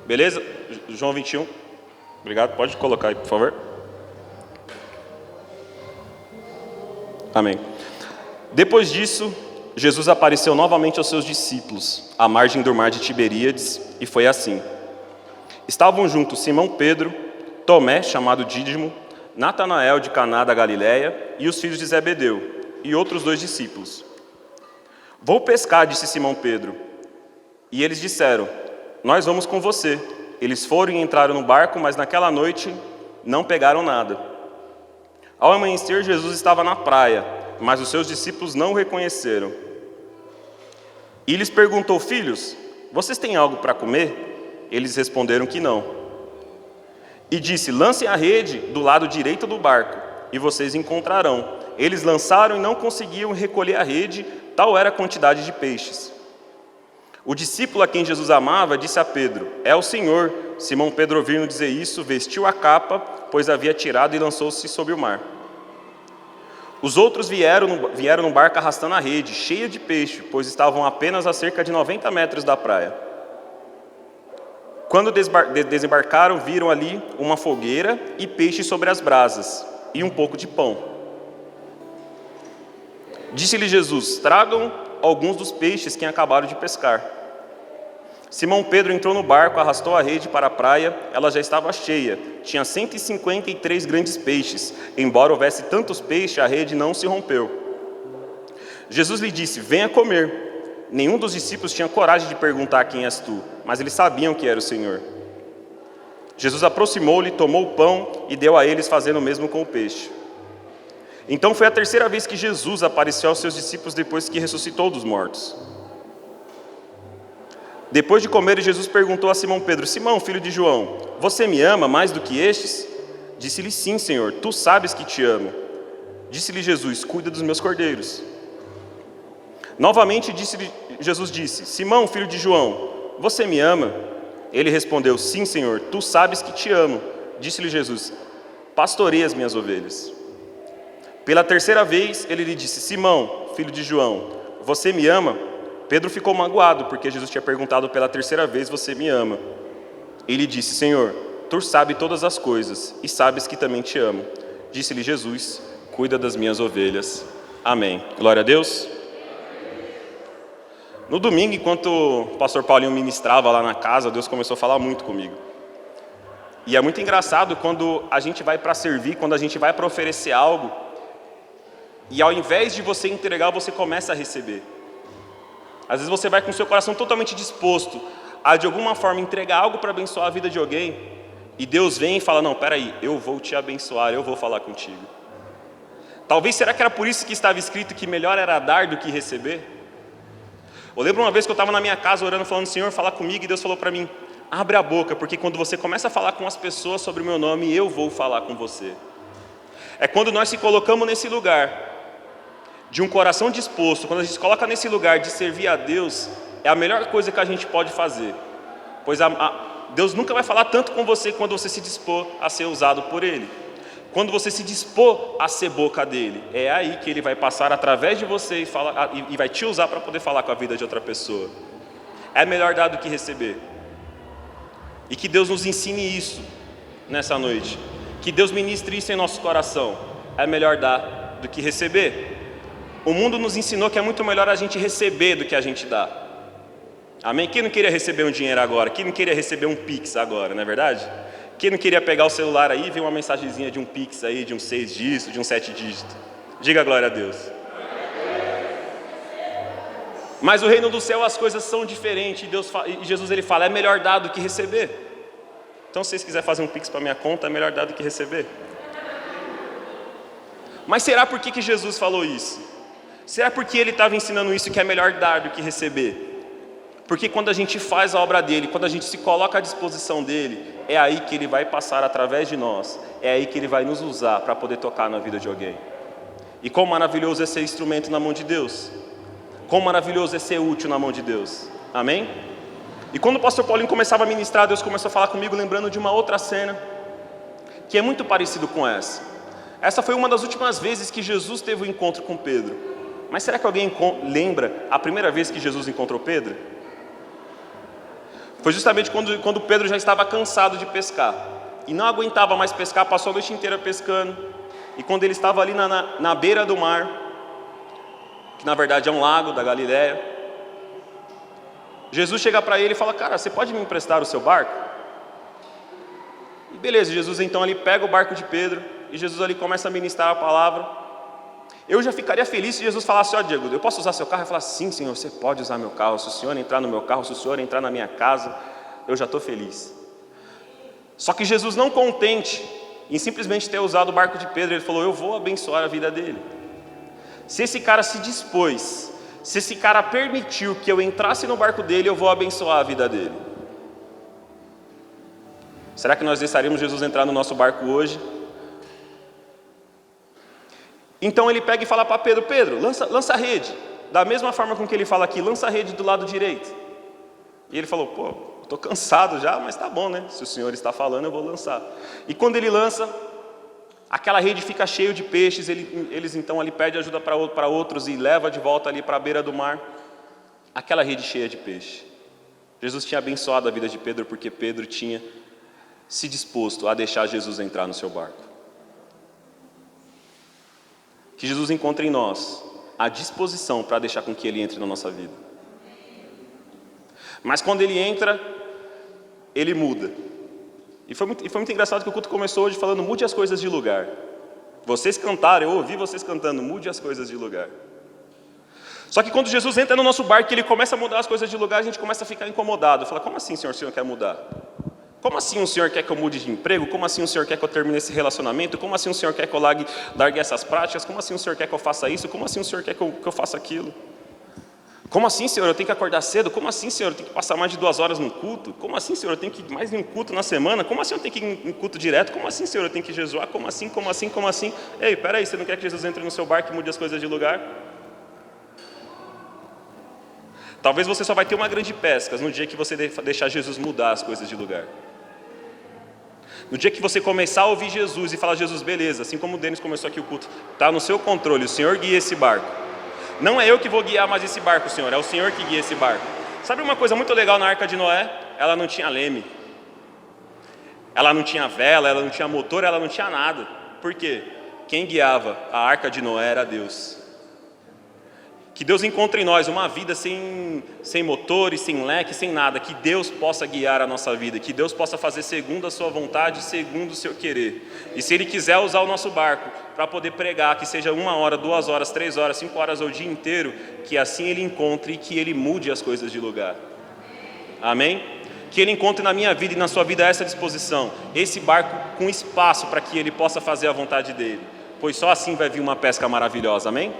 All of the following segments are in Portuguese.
Beleza? João 21. Obrigado, pode colocar aí, por favor. Amém. Depois disso, Jesus apareceu novamente aos seus discípulos, à margem do mar de Tiberíades, e foi assim. Estavam juntos Simão Pedro, Tomé, chamado Dídimo, Natanael de Caná da Galileia, e os filhos de Zebedeu, e outros 2 discípulos. Vou pescar, disse Simão Pedro. E eles disseram, nós vamos com você. Eles foram e entraram no barco, mas naquela noite não pegaram nada. Ao amanhecer, Jesus estava na praia, mas os seus discípulos não o reconheceram. E lhes perguntou, filhos, vocês têm algo para comer? Eles responderam que não. E disse, lancem a rede do lado direito do barco, e vocês encontrarão. Eles lançaram e não conseguiam recolher a rede, tal era a quantidade de peixes. O discípulo a quem Jesus amava disse a Pedro, é o Senhor. Simão Pedro, ouvindo dizer isso, vestiu a capa, pois havia tirado e lançou-se sobre o mar. Os outros vieram no barco arrastando a rede, cheia de peixe, pois estavam apenas a cerca de 90 metros da praia. Quando desembarcaram, viram ali uma fogueira e peixe sobre as brasas, e um pouco de pão. Disse-lhe Jesus, tragam alguns dos peixes que acabaram de pescar. Simão Pedro entrou no barco, arrastou a rede para a praia, ela já estava cheia, tinha 153 grandes peixes, embora houvesse tantos peixes, a rede não se rompeu. Jesus lhe disse, venha comer. Nenhum dos discípulos tinha coragem de perguntar quem és tu, mas eles sabiam que era o Senhor. Jesus aproximou-lhe, tomou o pão e deu a eles, fazendo o mesmo com o peixe. Então foi a terceira vez que Jesus apareceu aos seus discípulos depois que ressuscitou dos mortos. Depois de comer, Jesus perguntou a Simão Pedro, Simão, filho de João, você me ama mais do que estes? Disse-lhe, sim, Senhor, tu sabes que te amo. Disse-lhe Jesus, cuida dos meus cordeiros. Novamente Jesus disse, Simão, filho de João, você me ama? Ele respondeu, sim, Senhor, tu sabes que te amo. Disse-lhe Jesus, pastoreia as minhas ovelhas. Pela terceira vez, ele lhe disse, Simão, filho de João, você me ama? Pedro ficou magoado, porque Jesus tinha perguntado pela terceira vez, você me ama? Ele disse, Senhor, tu sabes todas as coisas, e sabes que também te amo. Disse-lhe Jesus, cuida das minhas ovelhas. Amém. Glória a Deus. No domingo, enquanto o pastor Paulinho ministrava lá na casa, Deus começou a falar muito comigo. E é muito engraçado quando a gente vai para servir, quando a gente vai para oferecer algo, e ao invés de você entregar, você começa a receber. Às vezes você vai com o seu coração totalmente disposto a de alguma forma entregar algo para abençoar a vida de alguém, e Deus vem e fala, não, peraí, eu vou te abençoar, eu vou falar contigo. Talvez, será que era por isso que estava escrito que melhor era dar do que receber? Eu lembro uma vez que eu estava na minha casa orando, falando, Senhor, fala comigo, e Deus falou para mim, abre a boca, porque quando você começa a falar com as pessoas sobre o meu nome, eu vou falar com você. É quando nós se colocamos nesse lugar de um coração disposto, quando a gente se coloca nesse lugar de servir a Deus, é a melhor coisa que a gente pode fazer. Pois Deus nunca vai falar tanto com você quando você se dispor a ser usado por Ele. Quando você se dispor a ser boca dEle, é aí que Ele vai passar através de você e vai te usar para poder falar com a vida de outra pessoa. É melhor dar do que receber. E que Deus nos ensine isso nessa noite. Que Deus ministre isso em nosso coração. É melhor dar do que receber. O mundo nos ensinou que é muito melhor a gente receber do que a gente dá. Amém? Quem não queria receber um dinheiro agora? Quem não queria receber um Pix agora, não é verdade? Quem não queria pegar o celular aí e ver uma mensagenzinha de um Pix aí, de um 6 dígitos, de um 7 dígitos? Diga glória a Deus. Mas o reino do céu as coisas são diferentes, e Jesus ele fala, é melhor dar do que receber. Então se vocês quiserem fazer um Pix para minha conta, é melhor dar do que receber. Mas será por que Jesus falou isso? Será porque Ele estava ensinando isso, que é melhor dar do que receber? Porque quando a gente faz a obra dEle, quando a gente se coloca à disposição dEle, é aí que Ele vai passar através de nós, é aí que Ele vai nos usar para poder tocar na vida de alguém. E quão maravilhoso é ser instrumento na mão de Deus, quão maravilhoso é ser útil na mão de Deus, amém? E quando o pastor Paulinho começava a ministrar, Deus começou a falar comigo, lembrando de uma outra cena, que é muito parecido com essa. Essa foi uma das últimas vezes que Jesus teve um encontro com Pedro. Mas será que alguém lembra a primeira vez que Jesus encontrou Pedro? Foi justamente quando Pedro já estava cansado de pescar e não aguentava mais pescar, passou a noite inteira pescando. E quando ele estava ali na beira do mar, que na verdade é um lago da Galileia, Jesus chega para ele e fala: cara, você pode me emprestar o seu barco? E beleza, Jesus então ali pega o barco de Pedro e Jesus ali começa a ministrar a palavra. Eu já ficaria feliz se Jesus falasse: ó Diego, eu posso usar seu carro? Eu falasse: sim Senhor, você pode usar meu carro. Se o Senhor entrar no meu carro, se o Senhor entrar na minha casa, eu já estou feliz. Só que Jesus, não contente em simplesmente ter usado o barco de Pedro, ele falou: eu vou abençoar a vida dele. Se esse cara se dispôs, se esse cara permitiu que eu entrasse no barco dele, eu vou abençoar a vida dele. Será que nós deixaríamos Jesus entrar no nosso barco hoje? Então ele pega e fala para Pedro: Pedro, lança a rede. Da mesma forma com que ele fala aqui, lança a rede do lado direito. E ele falou: pô, estou cansado já, mas tá bom, né? Se o Senhor está falando, eu vou lançar. E quando ele lança, aquela rede fica cheia de peixes. Eles então ali pedem ajuda para outros e leva de volta ali para a beira do mar aquela rede cheia de peixe. Jesus tinha abençoado a vida de Pedro porque Pedro tinha se disposto a deixar Jesus entrar no seu barco. Que Jesus encontre em nós a disposição para deixar com que Ele entre na nossa vida. Mas quando Ele entra, Ele muda. E foi muito engraçado que o culto começou hoje falando: mude as coisas de lugar. Vocês cantaram, eu ouvi vocês cantando: mude as coisas de lugar. Só que quando Jesus entra no nosso barco e Ele começa a mudar as coisas de lugar, a gente começa a ficar incomodado. Fala: como assim, Senhor, o Senhor quer mudar? Como assim o Senhor quer que eu mude de emprego? Como assim o Senhor quer que eu termine esse relacionamento? Como assim o Senhor quer que eu largue essas práticas? Como assim o Senhor quer que eu faça isso? Como assim o Senhor quer que eu faça aquilo? Como assim, Senhor, eu tenho que acordar cedo? Como assim, Senhor, eu tenho que passar mais de 2 horas num culto? Como assim, Senhor, eu tenho que ir mais em um culto na semana? Como assim eu tenho que ir em culto direto? Como assim, Senhor, eu tenho que jejuar? Como assim, como assim, como assim? Ei, peraí, você não quer que Jesus entre no seu barco e mude as coisas de lugar? Talvez você só vai ter uma grande pesca no dia que você deixar Jesus mudar as coisas de lugar. No dia que você começar a ouvir Jesus e falar: Jesus, beleza, assim como o Denis começou aqui o culto, está no seu controle, o Senhor guia esse barco. Não é eu que vou guiar mais esse barco, Senhor, é o Senhor que guia esse barco. Sabe uma coisa muito legal na Arca de Noé? Ela não tinha leme, ela não tinha vela, ela não tinha motor, ela não tinha nada. Por quê? Quem guiava a Arca de Noé era Deus. Que Deus encontre em nós uma vida sem motores, sem leque, sem nada. Que Deus possa guiar a nossa vida. Que Deus possa fazer segundo a sua vontade, segundo o seu querer. E se Ele quiser usar o nosso barco para poder pregar, que seja 1 hora, 2 horas, 3 horas, 5 horas ou o dia inteiro, que assim Ele encontre e que Ele mude as coisas de lugar. Amém? Que Ele encontre na minha vida e na sua vida essa disposição. Esse barco com espaço para que Ele possa fazer a vontade dEle. Pois só assim vai vir uma pesca maravilhosa. Amém?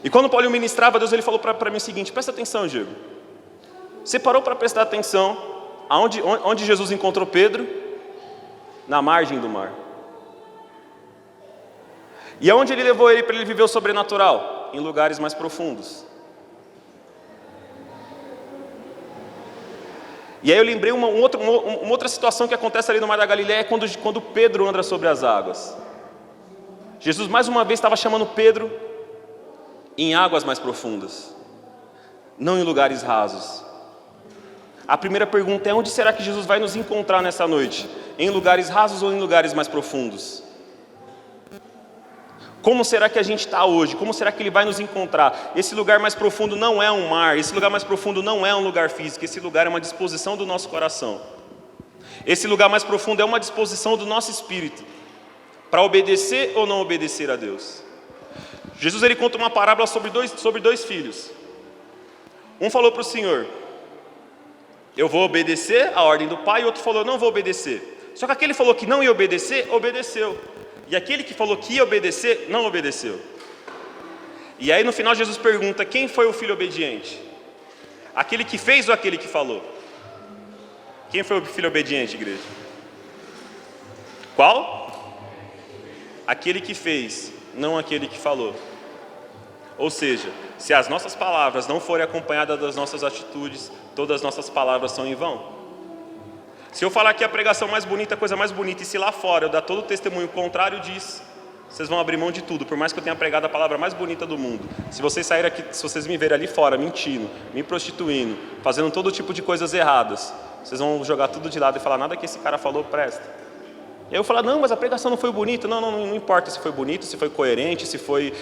E quando Paulo ministrava, Deus ele falou para mim o seguinte: presta atenção, Diego. Você parou para prestar atenção onde Jesus encontrou Pedro? Na margem do mar. E aonde ele levou ele para ele viver o sobrenatural? Em lugares mais profundos. E aí eu lembrei uma outra situação que acontece ali no Mar da Galileia, quando Pedro anda sobre as águas. Jesus mais uma vez estava chamando Pedro em águas mais profundas, não em lugares rasos. A primeira pergunta é: onde será que Jesus vai nos encontrar nessa noite? Em lugares rasos ou em lugares mais profundos? Como será que a gente está hoje? Como será que Ele vai nos encontrar? Esse lugar mais profundo não é um mar, esse lugar mais profundo não é um lugar físico, esse lugar é uma disposição do nosso coração. Esse lugar mais profundo é uma disposição do nosso espírito, para obedecer ou não obedecer a Deus. Jesus ele conta uma parábola sobre dois filhos. Um falou para o Senhor: eu vou obedecer a ordem do pai, e o outro falou: não vou obedecer. Só que aquele falou que não ia obedecer, obedeceu. E aquele que falou que ia obedecer, não obedeceu. E aí no final Jesus pergunta: quem foi o filho obediente? Aquele que fez ou aquele que falou? Quem foi o filho obediente, igreja? Qual? Aquele que fez, não aquele que falou. Ou seja, se as nossas palavras não forem acompanhadas das nossas atitudes, todas as nossas palavras são em vão. Se eu falar que a pregação mais bonita é a coisa mais bonita, e se lá fora eu dar todo o testemunho contrário disso, Vocês vão abrir mão de tudo, por mais que eu tenha pregado a palavra mais bonita do mundo. Se vocês saírem aqui, se vocês me verem ali fora mentindo, me prostituindo, fazendo todo tipo de coisas erradas, vocês vão jogar tudo de lado e falar, nada que esse cara falou presta. E aí eu falo, não, mas a pregação não foi bonita. Não importa se foi bonito, se foi coerente, se foi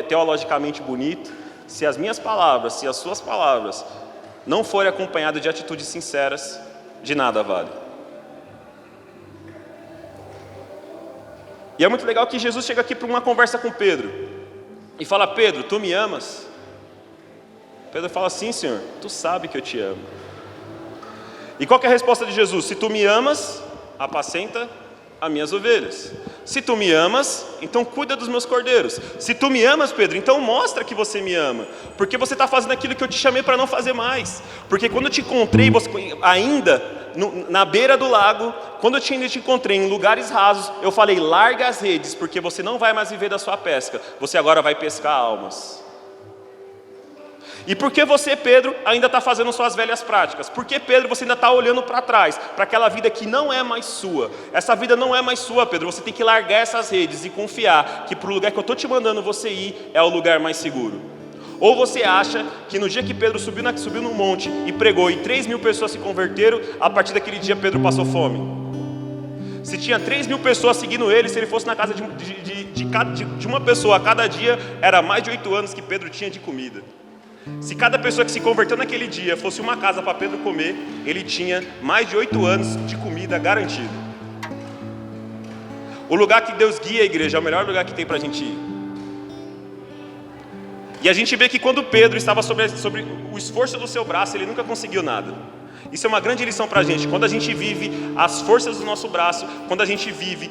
teologicamente bonito. Se as minhas palavras, se as suas palavras não forem acompanhadas de atitudes sinceras, de nada vale. E é muito legal que Jesus chega aqui para uma conversa com Pedro e fala, Pedro, tu me amas? Pedro fala, sim, Senhor, tu sabe que eu te amo. E qual que é a resposta de Jesus? Se tu me amas, apacenta as minhas ovelhas. Se tu me amas, então cuida dos meus cordeiros. Se tu me amas, Pedro, então mostra que você me ama, porque você está fazendo aquilo que eu te chamei para não fazer mais. Porque quando eu te encontrei, ainda na beira do lago, quando eu te encontrei em lugares rasos, eu falei, larga as redes, porque você não vai mais viver da sua pesca, você agora vai pescar almas. E por que você, Pedro, ainda está fazendo suas velhas práticas? Por que, Pedro, você ainda está olhando para trás, para aquela vida que não é mais sua? Essa vida não é mais sua, Pedro. Você tem que largar essas redes e confiar que para o lugar que eu estou te mandando você ir é o lugar mais seguro. Ou você acha que no dia que Pedro subiu no monte e pregou e 3.000 pessoas se converteram, a partir daquele dia Pedro passou fome? Se tinha 3.000 pessoas seguindo ele, se ele fosse na casa de uma pessoa a cada dia, era mais de 8 anos que Pedro tinha de comida. Se cada pessoa que se converteu naquele dia fosse uma casa para Pedro comer, ele tinha mais de 8 anos de comida garantido. O lugar que Deus guia a igreja é o melhor lugar que tem para a gente ir. E a gente vê que quando Pedro estava sobre o esforço do seu braço, ele nunca conseguiu nada. Isso é uma grande lição para a gente. Quando a gente vive as forças do nosso braço, quando a gente vive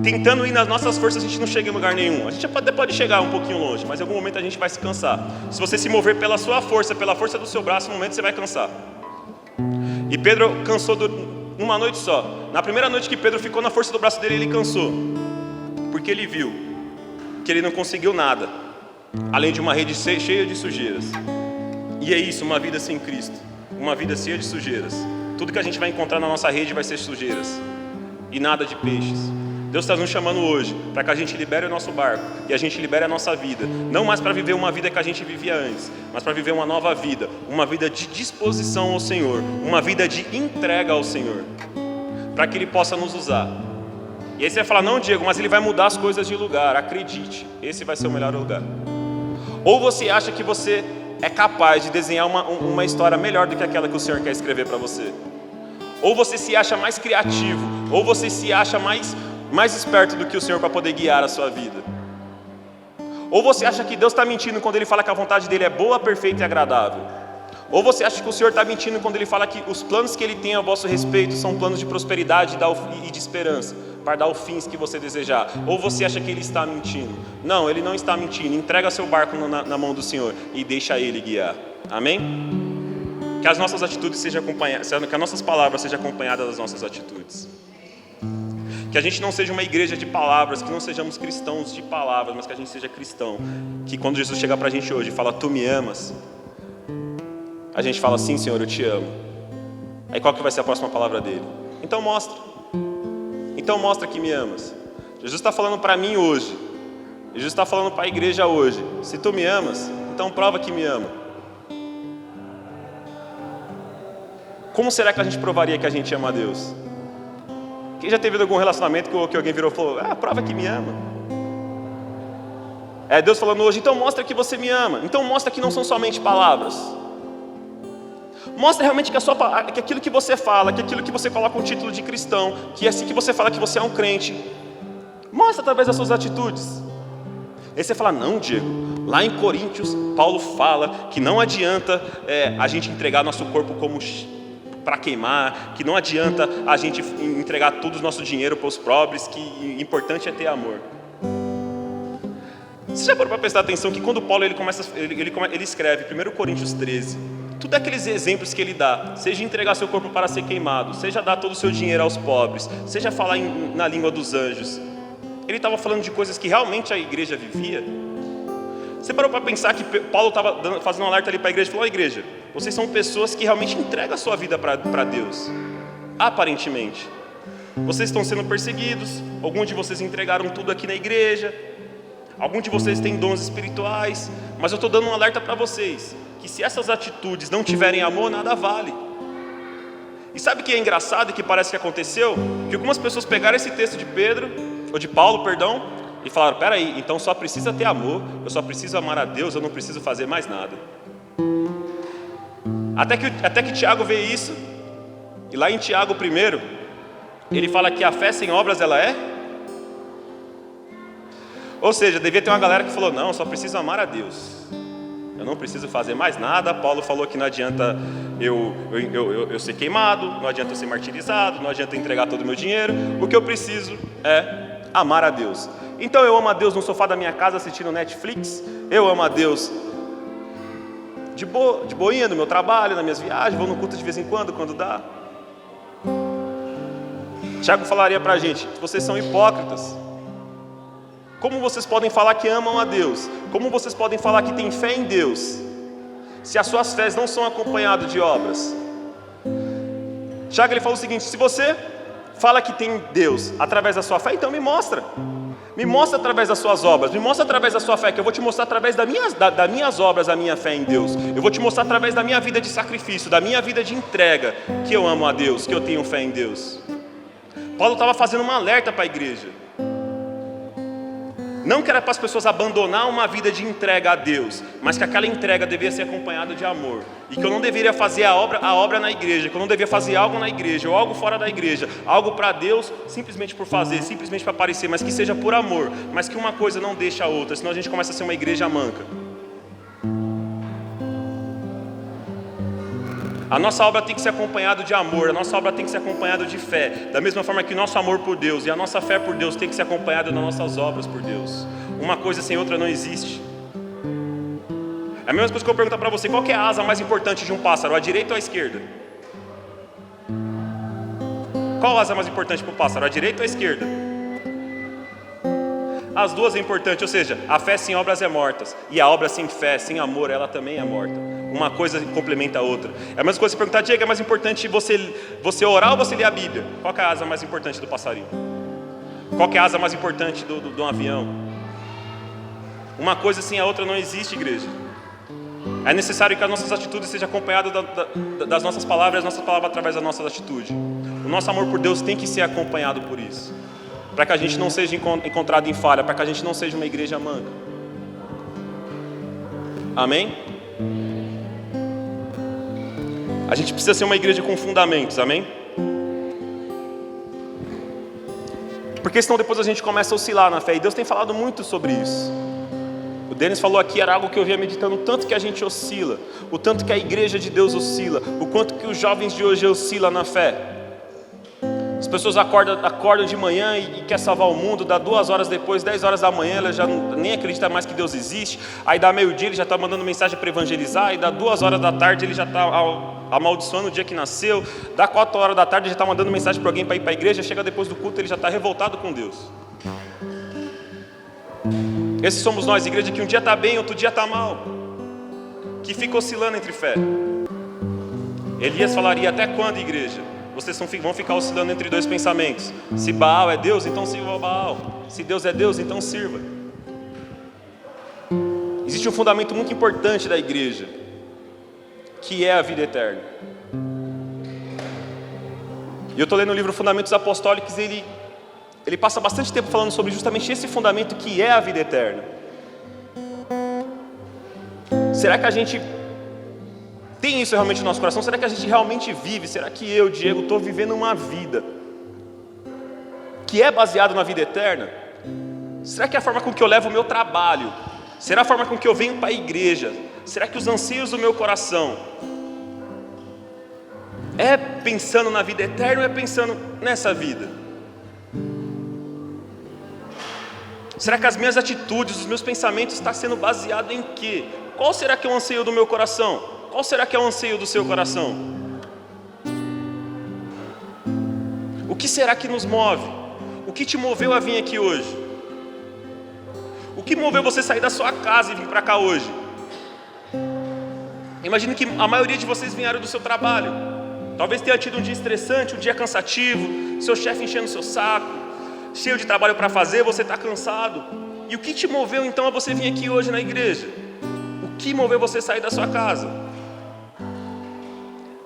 tentando ir nas nossas forças, a gente não chega em lugar nenhum. A gente até pode chegar um pouquinho longe, mas em algum momento a gente vai se cansar. Se você se mover pela sua força, pela força do seu braço, no momento você vai cansar. E Pedro cansou numa noite só. Na primeira noite que Pedro ficou na força do braço dele, ele cansou. Porque ele viu que ele não conseguiu nada, além de uma rede cheia de sujeiras. E é isso, uma vida sem Cristo, uma vida cheia de sujeiras. Tudo que a gente vai encontrar na nossa rede vai ser sujeiras e nada de peixes. Deus está nos chamando hoje para que a gente libere o nosso barco e a gente libere a nossa vida, não mais para viver uma vida que a gente vivia antes, mas para viver uma nova vida, uma vida de disposição ao Senhor, uma vida de entrega ao Senhor, para que Ele possa nos usar. E aí você vai falar, não, Diego, mas Ele vai mudar as coisas de lugar. Acredite, esse vai ser o melhor lugar. Ou você acha que você é capaz de desenhar uma história melhor do que aquela que o Senhor quer escrever para você. Ou você se acha mais criativo, ou você se acha mais esperto do que o Senhor para poder guiar a sua vida. Ou você acha que Deus está mentindo quando Ele fala que a vontade dEle é boa, perfeita e agradável. Ou você acha que o Senhor está mentindo quando Ele fala que os planos que Ele tem a vosso respeito são planos de prosperidade e de esperança, para dar os fins que você desejar. Ou você acha que Ele está mentindo. Não, Ele não está mentindo. Entrega seu barco na mão do Senhor e deixa Ele guiar. Amém? Que as nossas atitudes sejam acompanhadas, que as nossas palavras sejam acompanhadas das nossas atitudes. Que a gente não seja uma igreja de palavras, que não sejamos cristãos de palavras, mas que a gente seja cristão. Que quando Jesus chegar para a gente hoje e fala, tu me amas? A gente fala, sim, Senhor, eu te amo. Aí qual que vai ser a próxima palavra dele? Então mostra. Então mostra que me amas. Jesus está falando para mim hoje. Jesus está falando para a igreja hoje. Se tu me amas, então prova que me ama. Como será que a gente provaria que a gente ama a Deus? Quem já teve algum relacionamento que alguém virou e falou, prova que me ama? É Deus falando hoje, então mostra que você me ama. Então mostra que não são somente palavras. Mostra realmente que aquilo que você fala, que aquilo que você coloca um título de cristão, que é assim que você fala que você é um crente. Mostra através das suas atitudes. Aí você fala, não, Diego, lá em Coríntios, Paulo fala que não adianta a gente entregar nosso corpo como para queimar, que não adianta a gente entregar todo o nosso dinheiro para os pobres, que importante é ter amor. Você já parou para prestar atenção que quando Paulo ele escreve 1 Coríntios 13, tudo aqueles exemplos que ele dá, seja entregar seu corpo para ser queimado, seja dar todo o seu dinheiro aos pobres, seja falar na língua dos anjos, ele estava falando de coisas que realmente a igreja vivia. Você parou para pensar que Paulo estava fazendo um alerta ali para a igreja e falou, igreja, vocês são pessoas que realmente entregam a sua vida para Deus, aparentemente. Vocês estão sendo perseguidos, alguns de vocês entregaram tudo aqui na igreja, alguns de vocês têm dons espirituais, mas eu estou dando um alerta para vocês, que se essas atitudes não tiverem amor, nada vale. E sabe o que é engraçado e que parece que aconteceu? Que algumas pessoas pegaram esse texto de Paulo, e falaram, peraí, então só precisa ter amor, eu só preciso amar a Deus, eu não preciso fazer mais nada. Até que Tiago vê isso, e lá em Tiago 1, ele fala que a fé sem obras ela é? Ou seja, devia ter uma galera que falou, não, só preciso amar a Deus, eu não preciso fazer mais nada. Paulo falou que não adianta eu ser queimado, não adianta eu ser martirizado, não adianta eu entregar todo o meu dinheiro, o que eu preciso é amar a Deus. Então eu amo a Deus no sofá da minha casa assistindo Netflix, eu amo a Deus de boinha no meu trabalho, nas minhas viagens, vou no culto de vez em quando dá. Tiago falaria pra gente, vocês são hipócritas. Como vocês podem falar que amam a Deus? Como vocês podem falar que têm fé em Deus, se as suas fés não são acompanhadas de obras? Tiago ele fala o seguinte, se você fala que tem Deus através da sua fé, então me mostra. Me mostra através das suas obras, me mostra através da sua fé, que eu vou te mostrar através das minhas obras a minha fé em Deus. Eu vou te mostrar através da minha vida de sacrifício, da minha vida de entrega, que eu amo a Deus, que eu tenho fé em Deus. Paulo estava fazendo um alerta para a igreja. Não que era para as pessoas abandonar uma vida de entrega a Deus, mas que aquela entrega devia ser acompanhada de amor. E que eu não deveria fazer a obra na igreja, que eu não deveria fazer algo na igreja, ou algo fora da igreja, algo para Deus, simplesmente por fazer, simplesmente para aparecer, mas que seja por amor, mas que uma coisa não deixe a outra, senão a gente começa a ser uma igreja manca. A nossa obra tem que ser acompanhada de amor, a nossa obra tem que ser acompanhada de fé, da mesma forma que o nosso amor por Deus e a nossa fé por Deus tem que ser acompanhada das nossas obras por Deus. Uma coisa sem outra não existe. É a mesma coisa que eu perguntar para você, qual que é a asa mais importante de um pássaro, a direita ou a esquerda? Qual a asa mais importante para o pássaro, a direita ou a esquerda? As duas é importante, ou seja, a fé sem obras é morta, e a obra sem fé, sem amor, ela também é morta. Uma coisa complementa a outra. É a mesma coisa se perguntar, Diego, é mais importante você orar ou você ler a Bíblia? Qual que é a asa mais importante do passarinho? Qual que é a asa mais importante do avião? Uma coisa sem a outra não existe, igreja. É necessário que as nossas atitudes sejam acompanhadas das nossas palavras através das nossas atitudes. O nosso amor por Deus tem que ser acompanhado por isso, para que a gente não seja encontrado em falha, para que a gente não seja uma igreja manca. Amém? A gente precisa ser uma igreja com fundamentos, amém? Porque senão depois a gente começa a oscilar na fé, e Deus tem falado muito sobre isso. O Denis falou aqui, era algo que eu vinha meditando, o tanto que a gente oscila, o tanto que a igreja de Deus oscila, o quanto que os jovens de hoje oscilam na fé. As pessoas acordam de manhã e quer salvar o mundo, dá 2 horas depois, 10 horas da manhã, ela já nem acredita mais que Deus existe, aí dá meio-dia, ele já está mandando mensagem para evangelizar, aí dá 2 horas da tarde, ele já está amaldiçoando o dia que nasceu, dá 4 horas da tarde, ele já está mandando mensagem para alguém para ir para a igreja, chega depois do culto, ele já está revoltado com Deus. Esses somos nós, igreja que um dia está bem, outro dia está mal, que fica oscilando entre fé. Elias falaria, até quando, igreja? Vocês vão ficar oscilando entre 2 pensamentos. Se Baal é Deus, então sirva Baal. Se Deus é Deus, então sirva. Existe um fundamento muito importante da igreja, que é a vida eterna. E eu estou lendo o livro Fundamentos Apostólicos e ele passa bastante tempo falando sobre justamente esse fundamento que é a vida eterna. Será que a gente tem isso realmente no nosso coração? Será que a gente realmente vive? Será que eu, Diego, estou vivendo uma vida que é baseada na vida eterna? Será que é a forma com que eu levo o meu trabalho? Será a forma com que eu venho para a igreja? Será que os anseios do meu coração é pensando na vida eterna ou é pensando nessa vida? Será que as minhas atitudes, os meus pensamentos estão sendo baseados em quê? Qual será que é o anseio do meu coração? Qual será que é o anseio do seu coração? O que será que nos move? O que te moveu a vir aqui hoje? O que moveu você sair da sua casa e vir para cá hoje? Imagino que a maioria de vocês vieram do seu trabalho. Talvez tenha tido um dia estressante, um dia cansativo. seu chefe enchendo o seu saco, cheio de trabalho para fazer, você está cansado. E o que te moveu então a você vir aqui hoje na igreja? O que moveu você sair da sua casa?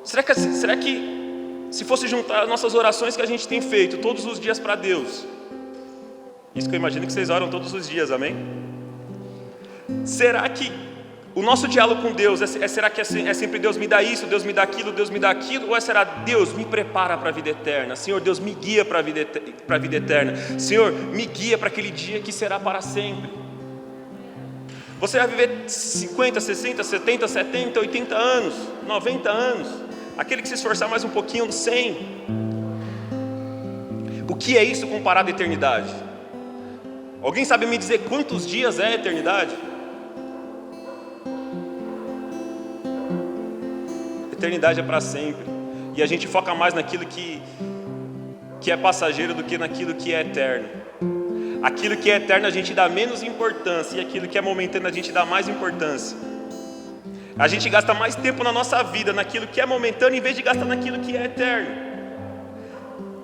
Será que se fosse juntar as nossas orações que a gente tem feito todos os dias para Deus, isso que eu imagino que vocês oram todos os dias, amém? Será que o nosso diálogo com Deus será que é sempre Deus me dá isso, Deus me dá aquilo, Deus me dá aquilo? Ou será Deus me prepara para a vida eterna? Senhor, Deus me guia para a vida eterna. Senhor, me guia para aquele dia que será para sempre. Você vai viver 50, 60, 70, 70, 80 anos, 90 anos. Aquele que se esforçar mais um pouquinho, 100. O que é isso comparado à eternidade? Alguém sabe me dizer quantos dias é a eternidade? Eternidade é para sempre. E a gente foca mais naquilo que é passageiro do que naquilo que é eterno. Aquilo que é eterno a gente dá menos importância, e aquilo que é momentâneo a gente dá mais importância. A gente gasta mais tempo na nossa vida naquilo que é momentâneo em vez de gastar naquilo que é eterno.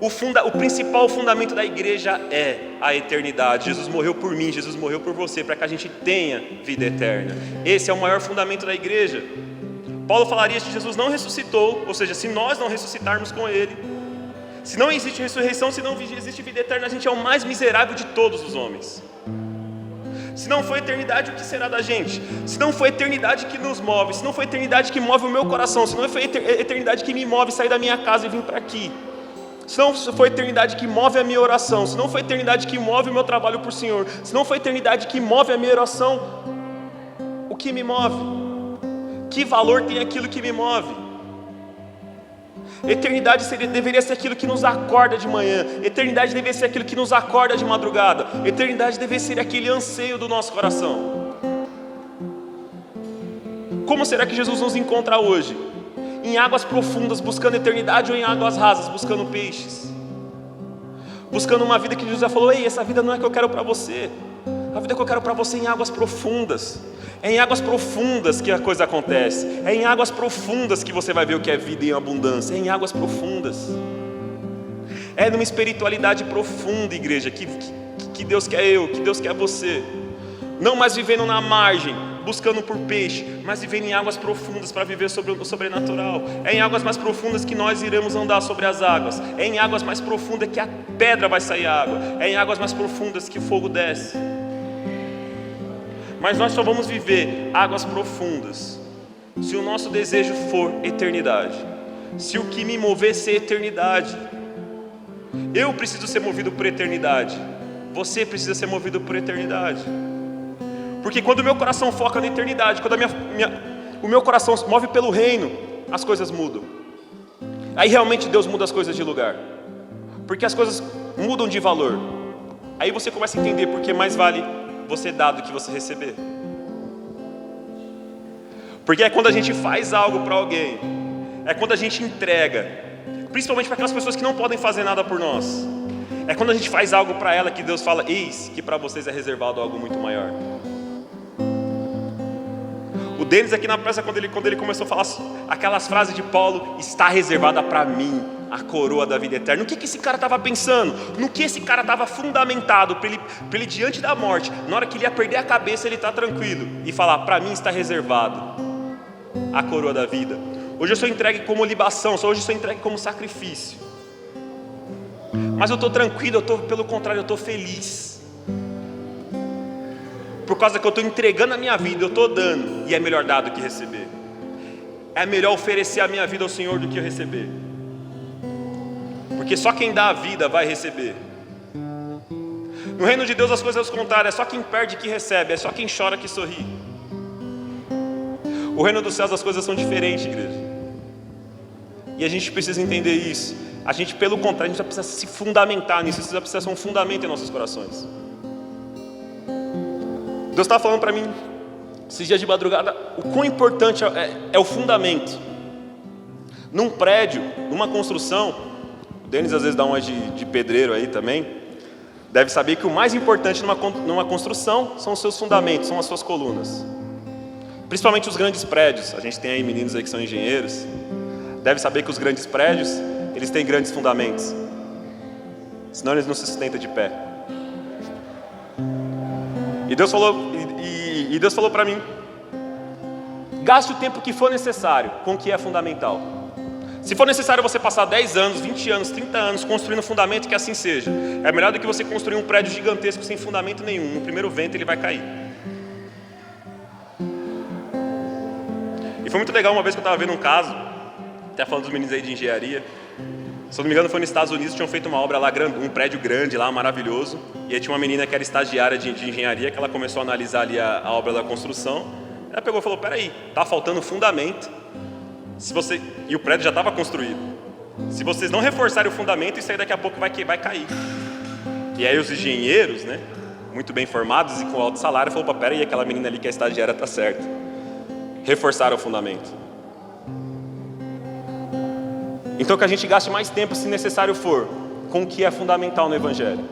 O principal fundamento da igreja é a eternidade. Jesus morreu por mim, Jesus morreu por você, para que a gente tenha vida eterna. Esse é o maior fundamento da igreja. Paulo falaria se Jesus não ressuscitou, ou seja, se nós não ressuscitarmos com Ele, se não existe ressurreição, se não existe vida eterna, a gente é o mais miserável de todos os homens. Se não for eternidade, o que será da gente? Se não for eternidade que nos move, se não for eternidade que move o meu coração, se não for eternidade que me move sair da minha casa e vir para aqui, se não for eternidade que move a minha oração, se não for eternidade que move o meu trabalho para o Senhor, se não for eternidade que move a minha oração, o que me move? Que valor tem aquilo que me move? Eternidade deveria ser aquilo que nos acorda de manhã. Eternidade deveria ser aquilo que nos acorda de madrugada. Eternidade deveria ser aquele anseio do nosso coração. Como será que Jesus nos encontra hoje? Em águas profundas buscando eternidade, ou em águas rasas buscando peixes? Buscando uma vida que Jesus já falou: ei, essa vida não é que eu quero para você. A vida que eu quero para você é em águas profundas. É em águas profundas que a coisa acontece. É em águas profundas que você vai ver o que é vida em abundância. É em águas profundas. É numa espiritualidade profunda, igreja, que Deus quer que Deus quer você. Não mais vivendo na margem, buscando por peixe, mas vivendo em águas profundas para viver sobre o sobrenatural. É em águas mais profundas que nós iremos andar sobre as águas. É em águas mais profundas que a pedra vai sair água. É em águas mais profundas que o fogo desce. Mas nós só vamos viver águas profundas se o nosso desejo for eternidade. Se o que me mover ser eternidade. Eu preciso ser movido por eternidade. Você precisa ser movido por eternidade. Porque quando o meu coração foca na eternidade, quando o meu coração se move pelo reino, as coisas mudam. Aí realmente Deus muda as coisas de lugar. Porque as coisas mudam de valor. Aí você começa a entender porque mais vale você dar do que você receber. Porque é quando a gente faz algo para alguém, é quando a gente entrega, principalmente para aquelas pessoas que não podem fazer nada por nós, é quando a gente faz algo para ela que Deus fala: eis que para vocês é reservado algo muito maior. O Denis aqui na praça, quando ele começou a falar aquelas frases de Paulo: está reservada para mim a coroa da vida eterna. No que esse cara estava pensando? No que esse cara estava fundamentado para ele diante da morte, na hora que ele ia perder a cabeça, ele está tranquilo e falar: para mim está reservado a coroa da vida. Hoje eu sou entregue como libação, hoje eu sou entregue como sacrifício. Mas eu estou tranquilo, pelo contrário, eu estou feliz. Por causa que eu estou entregando a minha vida, eu estou dando, e é melhor dar do que receber. É melhor oferecer a minha vida ao Senhor do que eu receber. Porque só quem dá a vida vai receber. No reino de Deus as coisas são contrárias, é só quem perde que recebe, é só quem chora que sorri. O reino dos céus as coisas são diferentes, igreja. E a gente precisa entender isso. A gente, pelo contrário, a gente precisa se fundamentar nisso, isso precisa ser um fundamento em nossos corações. Deus estava falando para mim, esses dias de madrugada, o quão importante é o fundamento. Num prédio, numa construção, o Denis às vezes dá uma de pedreiro aí também, deve saber que o mais importante numa construção são os seus fundamentos, são as suas colunas. Principalmente os grandes prédios, a gente tem aí meninos aí que são engenheiros, deve saber que os grandes prédios, eles têm grandes fundamentos. senão eles não se sustentam de pé. E Deus falou para mim: gaste o tempo que for necessário com o que é fundamental. Se for necessário você passar 10 anos, 20 anos, 30 anos construindo fundamento, que assim seja. É melhor do que você construir um prédio gigantesco sem fundamento nenhum. No primeiro vento ele vai cair. E foi muito legal uma vez que eu estava vendo um caso, até falando dos meninos aí de engenharia. Se eu não me engano, foi nos Estados Unidos, tinham feito uma obra lá, um prédio grande lá, maravilhoso. E aí tinha uma menina que era estagiária de engenharia, que ela começou a analisar ali a obra da construção. Ela pegou e falou: peraí, tá faltando fundamento. E o prédio já estava construído. Se vocês não reforçarem o fundamento, isso aí daqui a pouco vai cair. E aí os engenheiros, né, muito bem formados e com alto salário, falaram: peraí, aquela menina ali que é estagiária tá certa. Reforçaram o fundamento. Então que a gente gaste mais tempo, se necessário for, com o que é fundamental no Evangelho.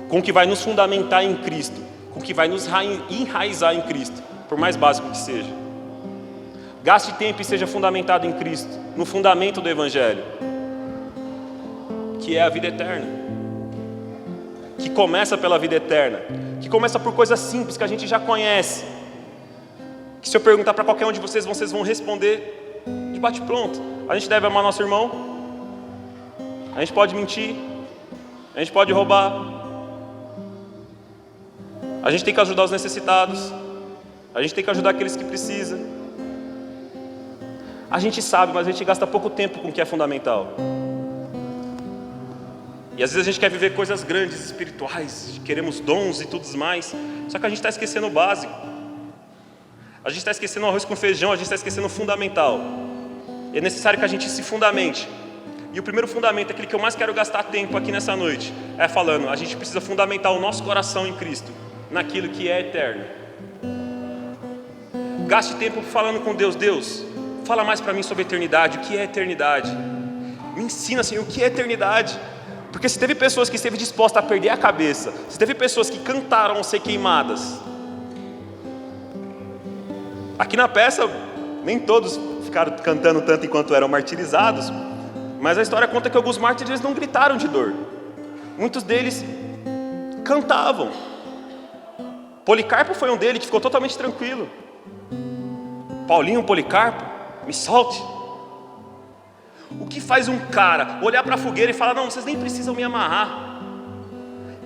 Com o que vai nos fundamentar em Cristo. Com o que vai nos enraizar em Cristo, por mais básico que seja. Gaste tempo e seja fundamentado em Cristo, no fundamento do Evangelho, que é a vida eterna, que começa pela vida eterna, que começa por coisas simples que a gente já conhece, que se eu perguntar para qualquer um de vocês vão responder de bate-pronto. A gente deve amar nosso irmão, a gente pode mentir, a gente pode roubar, a gente tem que ajudar os necessitados, a gente tem que ajudar aqueles que precisam. A gente sabe, mas a gente gasta pouco tempo com o que é fundamental. E às vezes a gente quer viver coisas grandes, espirituais, queremos dons e tudo mais, só que a gente está esquecendo o básico. A gente está esquecendo o arroz com feijão, a gente está esquecendo o fundamental. E é necessário que a gente se fundamente. E o primeiro fundamento, aquele que eu mais quero gastar tempo aqui nessa noite, é falando: a gente precisa fundamentar o nosso coração em Cristo, naquilo que é eterno. Gaste tempo falando com Deus: Deus, fala mais para mim sobre a eternidade, o que é eternidade? Me ensina, Senhor, o que é eternidade? Porque se teve pessoas que esteve dispostas a perder a cabeça, se teve pessoas que cantaram ao ser queimadas, aqui na peça, nem todos ficaram cantando tanto enquanto eram martirizados, mas a história conta que alguns mártires não gritaram de dor. Muitos deles cantavam. Policarpo foi um deles que ficou totalmente tranquilo. Paulinho, Policarpo, me solte. O que faz um cara olhar para a fogueira e falar: não, vocês nem precisam me amarrar.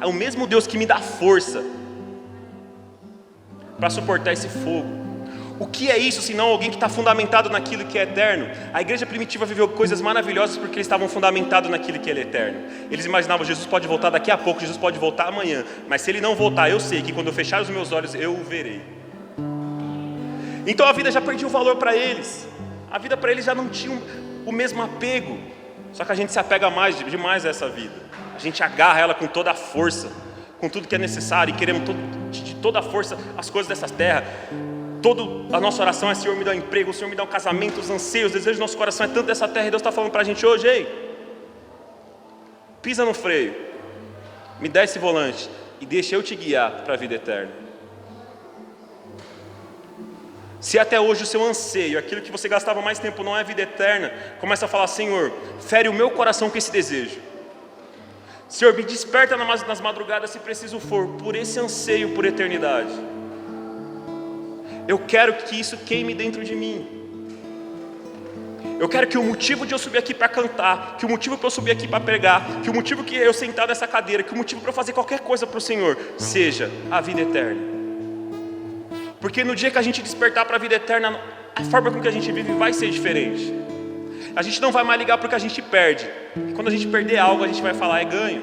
É o mesmo Deus que me dá força para suportar esse fogo. O que é isso, senão alguém que está fundamentado naquilo que é eterno? A igreja primitiva viveu coisas maravilhosas porque eles estavam fundamentados naquilo que é eterno. Eles imaginavam: Jesus pode voltar daqui a pouco, Jesus pode voltar amanhã, mas se ele não voltar, eu sei que quando eu fechar os meus olhos, eu o verei. Então a vida já perdia o valor para eles. A vida para eles já não tinha o mesmo apego. Só que a gente se apega demais a essa vida. A gente agarra ela com toda a força, com tudo que é necessário, e queremos de toda a força as coisas dessa terra. Toda a nossa oração é: Senhor, me dá um emprego, o Senhor me dá um casamento, os anseios, os desejos do nosso coração é tanto dessa terra. E Deus está falando para a gente hoje: ei, pisa no freio, me dá esse volante e deixa eu te guiar para a vida eterna. Se até hoje o seu anseio, aquilo que você gastava mais tempo, não é vida eterna, começa a falar: Senhor, fere o meu coração com esse desejo. Senhor, me desperta nas madrugadas, se preciso for, por esse anseio por eternidade. Eu quero que isso queime dentro de mim. Eu quero que o motivo de eu subir aqui para cantar, que o motivo para eu subir aqui para pregar, que o motivo que eu sentar nessa cadeira, que o motivo para eu fazer qualquer coisa para o Senhor, seja a vida eterna. Porque no dia que a gente despertar para a vida eterna, a forma com que a gente vive vai ser diferente. A gente não vai mais ligar para o que a gente perde. E quando a gente perder algo, a gente vai falar: é ganho.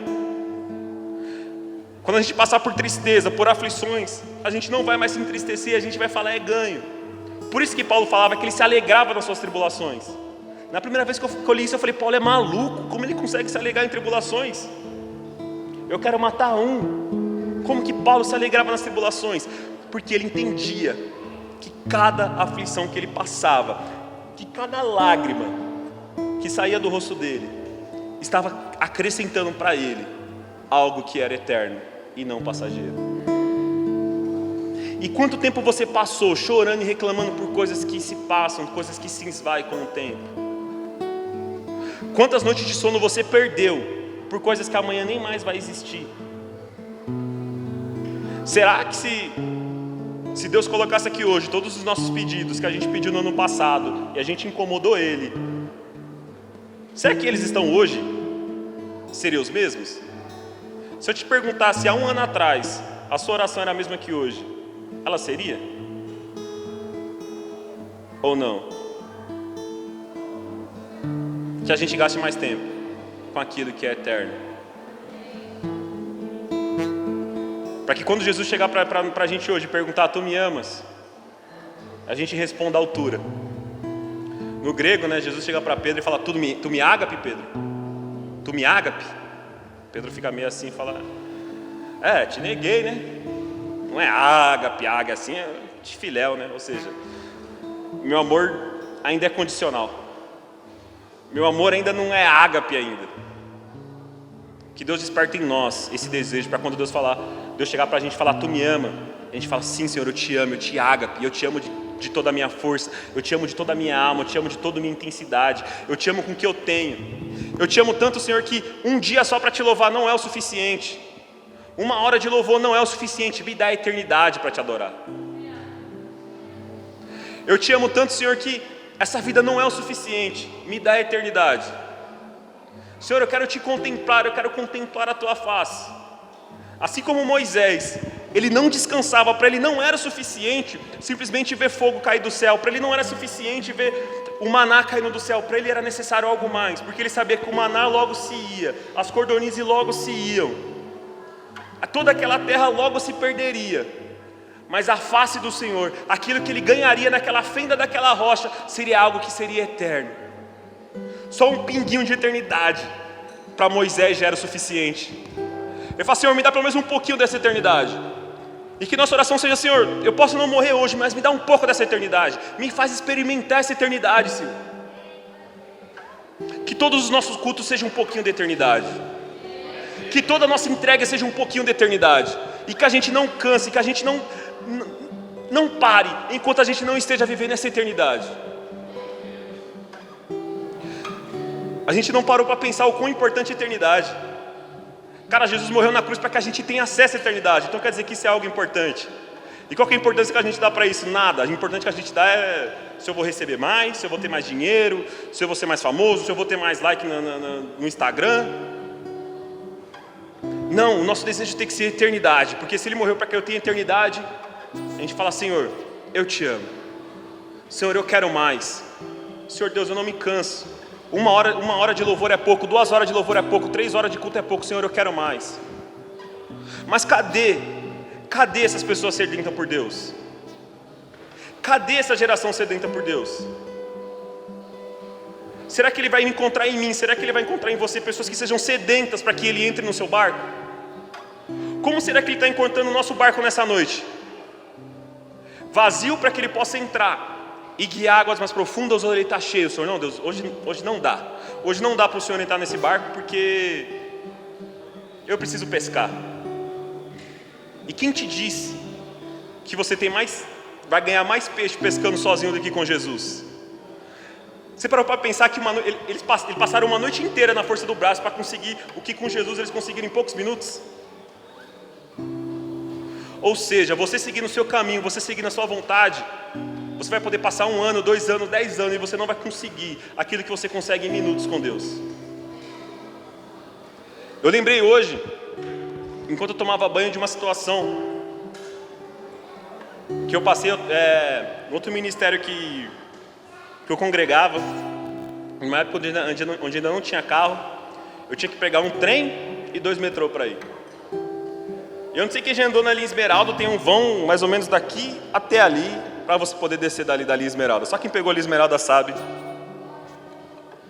Quando a gente passar por tristeza, por aflições, a gente não vai mais se entristecer, a gente vai falar: é ganho. Por isso que Paulo falava que ele se alegrava nas suas tribulações. Na primeira vez que eu li isso, eu falei: Paulo é maluco, como ele consegue se alegrar em tribulações? Eu quero matar um. Como que Paulo se alegrava nas tribulações? Porque ele entendia que cada aflição que ele passava, que cada lágrima que saía do rosto dele, estava acrescentando para ele algo que era eterno e não passageiro. E quanto tempo você passou chorando e reclamando por coisas que se passam, coisas que se esvaem com o tempo? Quantas noites de sono você perdeu por coisas que amanhã nem mais vai existir. Será que se Deus colocasse aqui hoje todos os nossos pedidos que a gente pediu no ano passado e a gente incomodou Ele, será que eles estão hoje? Seriam os mesmos? Se eu te perguntasse há um ano atrás, a sua oração era a mesma que hoje, ela seria? Ou não? Que a gente gaste mais tempo com aquilo que é eterno. Para que quando Jesus chegar para a gente hoje e perguntar, tu me amas? A gente responda à altura. No grego, né, Jesus chega para Pedro e fala, tu me ágape, Pedro? Tu me ágape? Pedro fica meio assim e fala, te neguei, né? Não é ágape, assim, é de filéu, né? Ou seja, meu amor ainda é condicional. Meu amor ainda não é ágape ainda. Que Deus desperta em nós esse desejo, para quando Deus chegar para a gente e falar, tu me ama, a gente fala, sim Senhor, eu te amo, eu te ágape, eu te amo de toda a minha força, eu te amo de toda a minha alma, eu te amo de toda a minha intensidade, eu te amo com o que eu tenho. Eu te amo tanto, Senhor, que um dia só para te louvar não é o suficiente. Uma hora de louvor não é o suficiente, me dá a eternidade para te adorar. Eu te amo tanto, Senhor, que essa vida não é o suficiente, me dá a eternidade. Senhor, eu quero te contemplar, eu quero contemplar a tua face. Assim como Moisés, ele não descansava, para ele não era suficiente simplesmente ver fogo cair do céu, para ele não era suficiente ver o maná caindo do céu, para ele era necessário algo mais, porque ele sabia que o maná logo se ia, as cordonizes logo se iam, toda aquela terra logo se perderia, mas a face do Senhor, aquilo que ele ganharia naquela fenda daquela rocha, seria algo que seria eterno. Só um pinguinho de eternidade para Moisés já era o suficiente. Ele fala, Senhor, me dá pelo menos um pouquinho dessa eternidade. E que nossa oração seja, Senhor, eu posso não morrer hoje, mas me dá um pouco dessa eternidade. Me faz experimentar essa eternidade, Senhor. Que todos os nossos cultos sejam um pouquinho de eternidade. Que toda a nossa entrega seja um pouquinho de eternidade. E que a gente não canse, que a gente não pare, enquanto a gente não esteja vivendo essa eternidade. A gente não parou para pensar o quão importante é a eternidade. Cara, Jesus morreu na cruz para que a gente tenha acesso à eternidade. Então quer dizer que isso é algo importante. E qual que é a importância que a gente dá para isso? Nada. O importante que a gente dá é se eu vou receber mais, se eu vou ter mais dinheiro, se eu vou ser mais famoso, se eu vou ter mais like no Instagram. Não, o nosso desejo tem que ser eternidade. Porque se Ele morreu para que eu tenha eternidade, a gente fala, Senhor, eu te amo. Senhor, eu quero mais. Senhor Deus, eu não me canso. Uma hora de louvor é pouco, 2 horas de louvor é pouco, 3 horas de culto é pouco, Senhor, eu quero mais. Mas cadê essas pessoas sedentas por Deus? Cadê essa geração sedenta por Deus? Será que Ele vai encontrar em mim? Será que Ele vai encontrar em você pessoas que sejam sedentas para que Ele entre no seu barco? Como será que Ele está encontrando o nosso barco nessa noite? Vazio para que Ele possa entrar e guiar águas mais profundas, ou Ele está cheio? Senhor, não, Deus, hoje não dá. Hoje não dá para o Senhor entrar nesse barco, porque eu preciso pescar. E quem te disse que você vai ganhar mais peixe pescando sozinho do que com Jesus? Você parou para pensar que eles passaram uma noite inteira na força do braço para conseguir o que com Jesus eles conseguiram em poucos minutos? Ou seja, você seguir no seu caminho, você seguir na sua vontade, você vai poder passar 1 ano, 2 anos, 10 anos, e você não vai conseguir aquilo que você consegue em minutos com Deus. Eu lembrei hoje, enquanto eu tomava banho, de uma situação que eu passei em outro ministério que eu congregava, numa época onde ainda não tinha carro. Eu tinha que pegar um trem e 2 metrô para ir. Eu não sei quem já andou na linha Esmeralda, tem um vão mais ou menos daqui até ali, para você poder descer da linha Esmeralda. Só quem pegou a linha Esmeralda sabe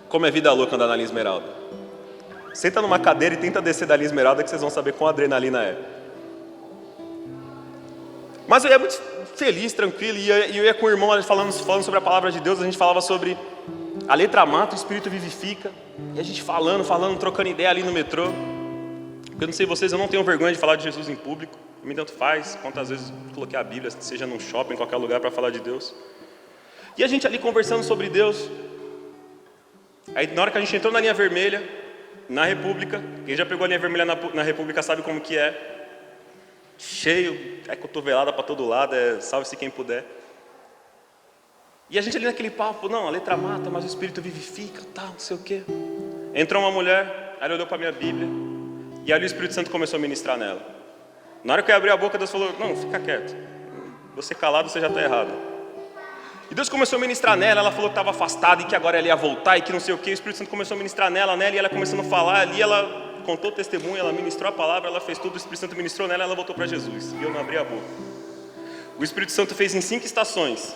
como é vida louca andar na linha Esmeralda. Senta numa cadeira e tenta descer da linha Esmeralda, que vocês vão saber quão adrenalina é. Mas eu ia muito feliz, tranquilo, e eu ia com o irmão falando sobre a palavra de Deus. A gente falava sobre a letra mata, o espírito vivifica, e a gente falando, trocando ideia ali no metrô. Eu não sei vocês, eu não tenho vergonha de falar de Jesus em público. Me tanto faz, quantas vezes coloquei a Bíblia, seja num shopping, em qualquer lugar, para falar de Deus. E a gente ali conversando sobre Deus. Aí na hora que a gente entrou na linha vermelha, na República. Quem já pegou a linha vermelha na República sabe como que é. Cheio, é cotovelada para todo lado, salve-se quem puder. E a gente ali naquele papo, não, a letra mata, mas o Espírito vivifica, tal, não sei o quê. Entrou uma mulher, ela olhou para a minha Bíblia, e ali o Espírito Santo começou a ministrar nela. Na hora que eu abri a boca, Deus falou, não, fica quieto. Você calado, você já está errado. E Deus começou a ministrar nela, ela falou que estava afastada e que agora ela ia voltar e que não sei o quê. O Espírito Santo começou a ministrar nela e ela começando a falar ali, ela contou o testemunho, ela ministrou a palavra, ela fez tudo, o Espírito Santo ministrou nela, ela voltou para Jesus. E eu não abri a boca. O Espírito Santo fez em 5 estações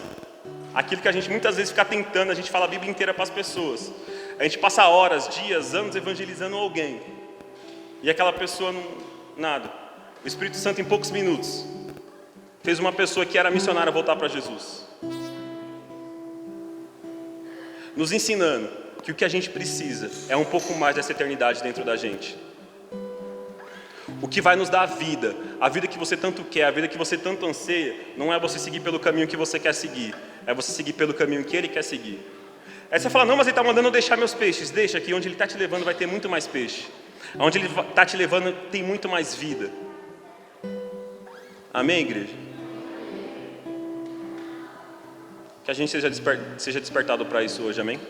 aquilo que a gente muitas vezes fica tentando, a gente fala a Bíblia inteira para as pessoas. A gente passa horas, dias, anos evangelizando alguém. E aquela pessoa não, nada. O Espírito Santo em poucos minutos fez uma pessoa que era missionária voltar para Jesus. Nos ensinando que o que a gente precisa é um pouco mais dessa eternidade dentro da gente. O que vai nos dar a vida que você tanto quer, a vida que você tanto anseia, não é você seguir pelo caminho que você quer seguir, é você seguir pelo caminho que Ele quer seguir. Aí você fala, não, mas Ele está mandando eu deixar meus peixes. Deixa que onde Ele está te levando vai ter muito mais peixe. Onde Ele está te levando tem muito mais vida. Amém, igreja? Que a gente seja despertado para isso hoje, amém?